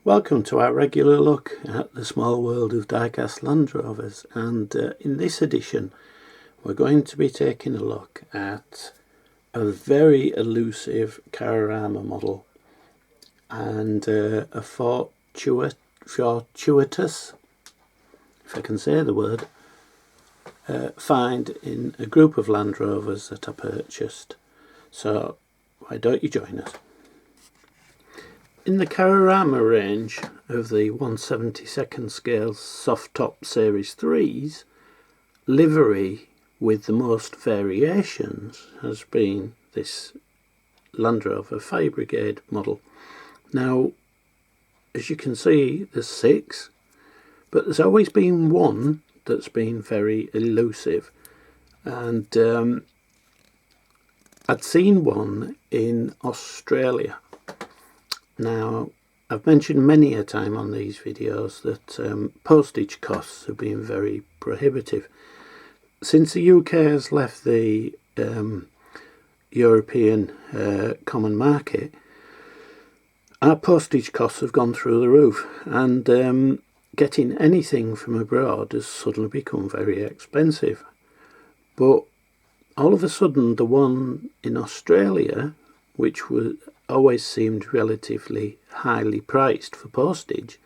Welcome to our regular look at the small world of die-cast Land Rovers, and in this edition we're going to be taking a look at a very elusive Carrarama model and a fortuitous, if I can say the word, find in a group of Land Rovers that I purchased. So why don't you join us? In the Carrarama range of the 1/72nd scale soft top series 3s, livery with the most variations has been this Land Rover Fire Brigade model. Now, as you can see, there's 6, but there's always been one that's been very elusive, and I'd seen one in Australia. Now, I've mentioned many a time on these videos that postage costs have been very prohibitive. Since the UK has left the European common market, our postage costs have gone through the roof, and getting anything from abroad has suddenly become very expensive. But all of a sudden, the one in Australia, which was always seemed relatively highly priced for postage,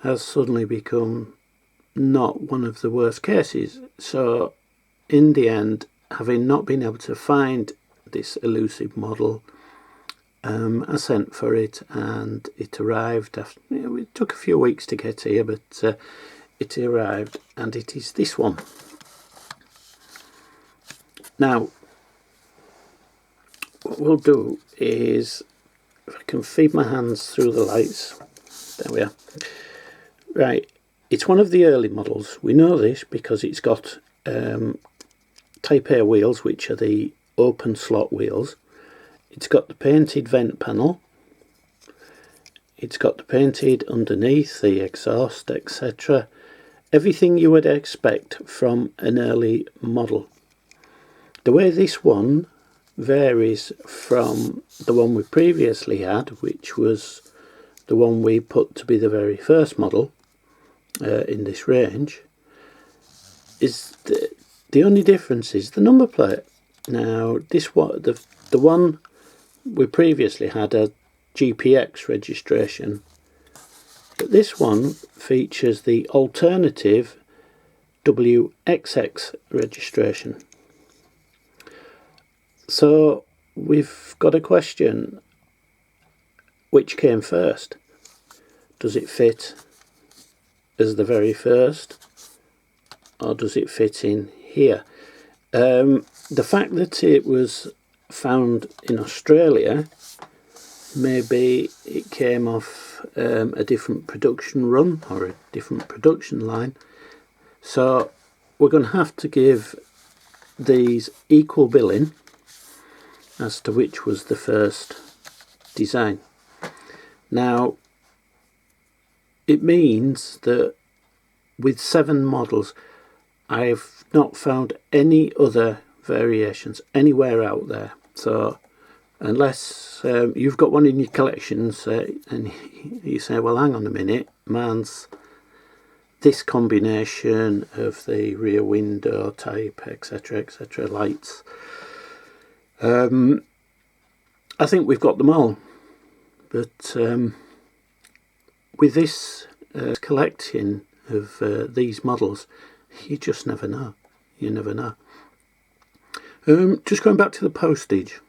has suddenly become not one of the worst cases. So in the end, having not been able to find this elusive model, I sent for it, and it arrived after, it took a few weeks to get here, but it arrived, and it is this one. Now, what we'll do is, if I can feed my hands through the lights, there we are. Right, it's one of the early models. We know this because it's got Type A wheels, which are the open slot wheels. It's got the painted vent panel. It's got the painted underneath, the exhaust, etc. Everything you would expect from an early model. The way this one varies from the one we previously had, which was the one we put to be the very first model in this range, is the only difference is the number plate. Now, this one, the one we previously had a GPX registration, but this one features the alternative WXX registration. So we've got a question: which came first? Does it fit as the very first, or does it fit in here? The fact that it was found in Australia, maybe it came off a different production run or a different production line. So we're going to have to give these equal billing as to which was the first design. Now, it means that with 7 models, I've not found any other variations anywhere out there. So unless you've got one in your collections and you say, well, hang on a minute, mine's this combination of the rear window type, etc., lights, I think we've got them all. But with this collection of these models, you just never know. You never know. Just going back to the postage.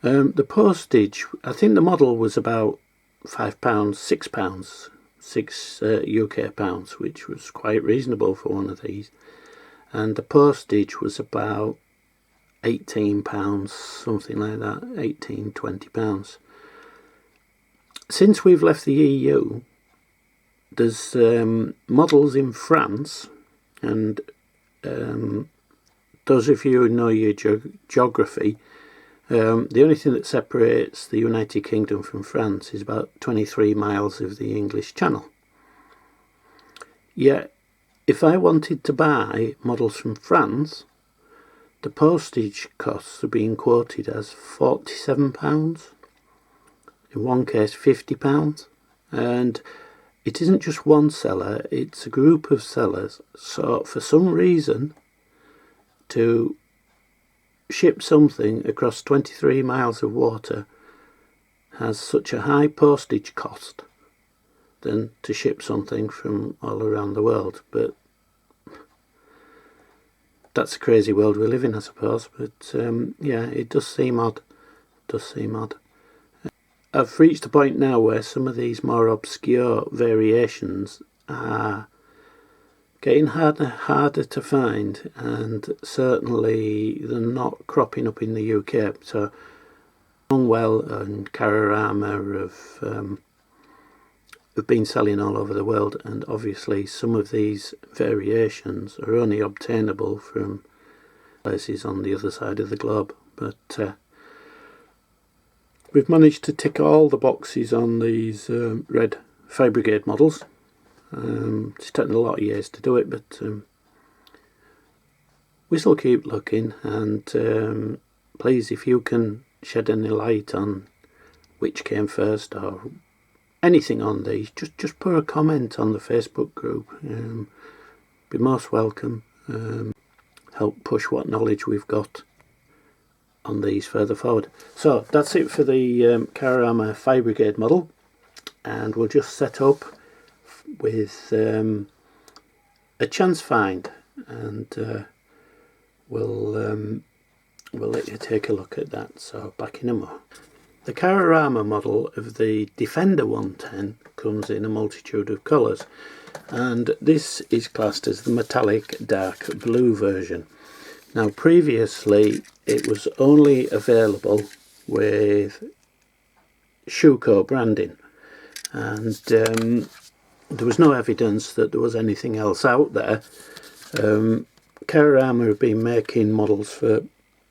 The postage, I think the model was about £5, £6, 6 UK pounds, which was quite reasonable for one of these. And the postage was about £18, something like that, £18, £20. Since we've left the EU, there's models in France, and those of you who know your geography, the only thing that separates the United Kingdom from France is about 23 miles of the English Channel. Yet, if I wanted to buy models from France, the postage costs are being quoted as £47. in one case £50, and it isn't just one seller, it's a group of sellers. So for some reason, to ship something across 23 miles of water has such a high postage cost than to ship something from all around the world. But that's a crazy world we live in, I suppose. But yeah, it does seem odd. I've reached a point now where some of these more obscure variations are getting harder to find, and certainly they're not cropping up in the UK. So Longwell and Carrarama have been selling all over the world, and obviously some of these variations are only obtainable from places on the other side of the globe. But we've managed to tick all the boxes on these red Fire Brigade models. It's taken a lot of years to do it, but we still keep looking. And please, if you can shed any light on which came first or anything on these, just put a comment on the Facebook group. Be most welcome. Help push what knowledge we've got on these further forward. So that's it for the Carrarama Fire Brigade model, and we'll just set up with a chance find, and we'll let you take a look at that. So back in a moment. The Carrarama model of the Defender 110 comes in a multitude of colours, and this is classed as the metallic dark blue version. Now previously it was only available with Schuco branding, and there was no evidence that there was anything else out there. Carrarama have been making models for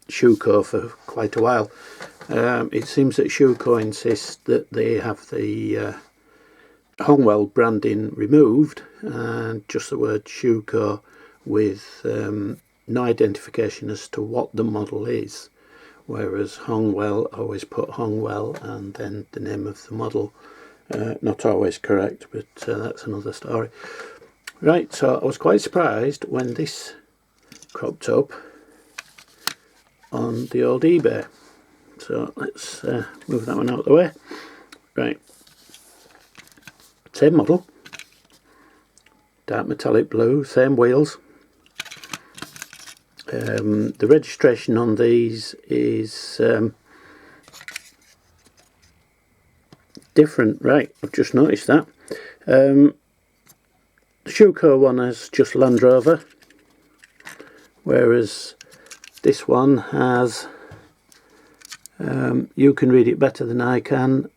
Schuco for quite a while. It seems that Schuco insists that they have the Longwell branding removed and just the word Schuco with no identification as to what the model is, whereas Longwell always put Longwell and then the name of the model. Not always correct, but that's another story. Right, so I was quite surprised when this cropped up on the old eBay. So let's move that one out of the way. Right, same model, dark metallic blue, same wheels. The registration on these is different. Right, I've just noticed that. The Schuco one is just Land Rover, whereas this one has, you can read it better than I can.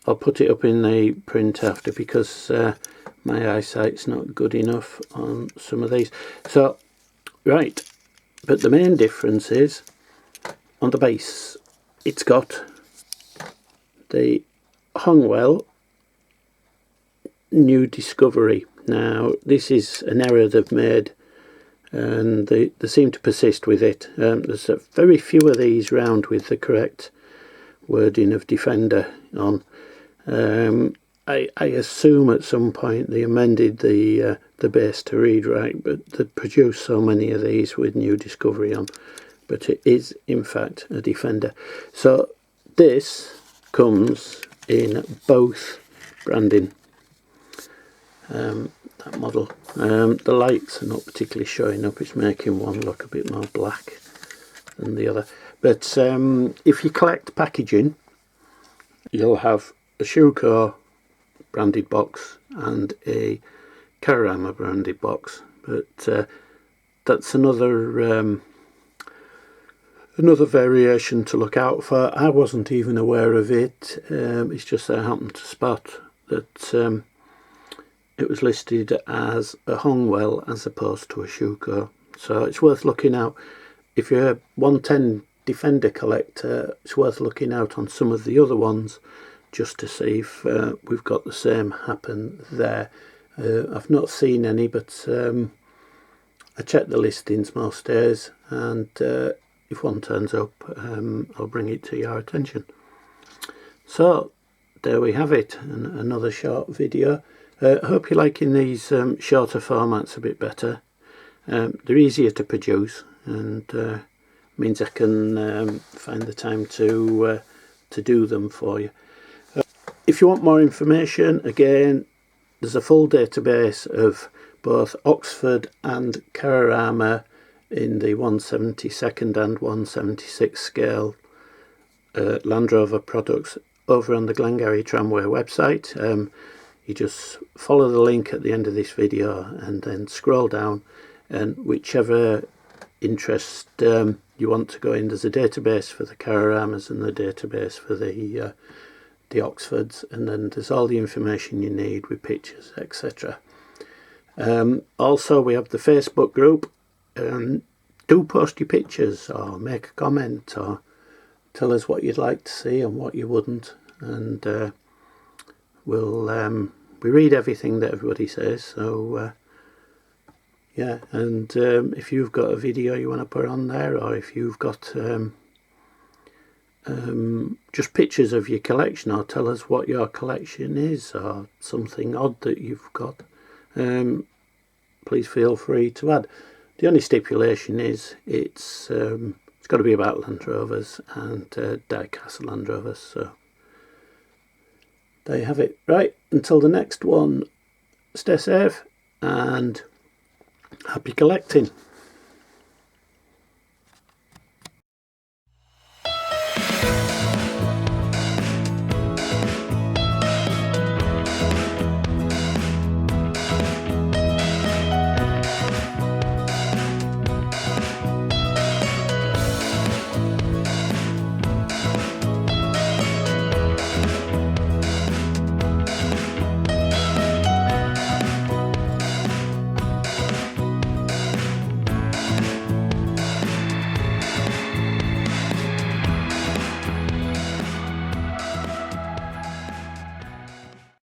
I'll put it up in the print after, because my eyesight's not good enough on some of these. So, right, but the main difference is on the base it's got the Longwell New Discovery. Now this is an error they've made, and they seem to persist with it. There's very few of these round with the correct wording of Defender on. I assume at some point they amended the base to read right, but they produced so many of these with New Discovery on. But it is in fact a Defender. So this comes in both branding. That model. The lights are not particularly showing up. It's making one look a bit more black than the other. But if you collect packaging, you'll have a Schuco branded box and a Carrarama branded box. But that's another variation to look out for. I wasn't even aware of it. It's just that I happened to spot that it was listed as a Longwell as opposed to a Schuco. So it's worth looking out. If you're a 110 Defender collector, it's worth looking out on some of the other ones just to see if we've got the same happen there. I've not seen any, but I check the listings most days, and if one turns up, I'll bring it to your attention. So there we have it, another short video. I hope you're liking these shorter formats a bit better. They're easier to produce, and means I can find the time to do them for you. If you want more information, again, there's a full database of both Oxford and Carrarama in the 1/72 and 1/76 scale Land Rover products over on the Glengarry Tramway website. You just follow the link at the end of this video and then scroll down, and whichever interest you want to go in, there's a database for the Carraramas and the database for the Oxfords, and then there's all the information you need with pictures, etc. Also, we have the Facebook group. Do post your pictures or make a comment or tell us what you'd like to see and what you wouldn't, and we read everything that everybody says. So yeah, and if you've got a video you want to put on there, or if you've got just pictures of your collection, or tell us what your collection is, or something odd that you've got, please feel free to add. The only stipulation is it's got to be about Land Rovers and die-cast Land Rovers. So there you have it. Right, until the next one, stay safe and happy collecting.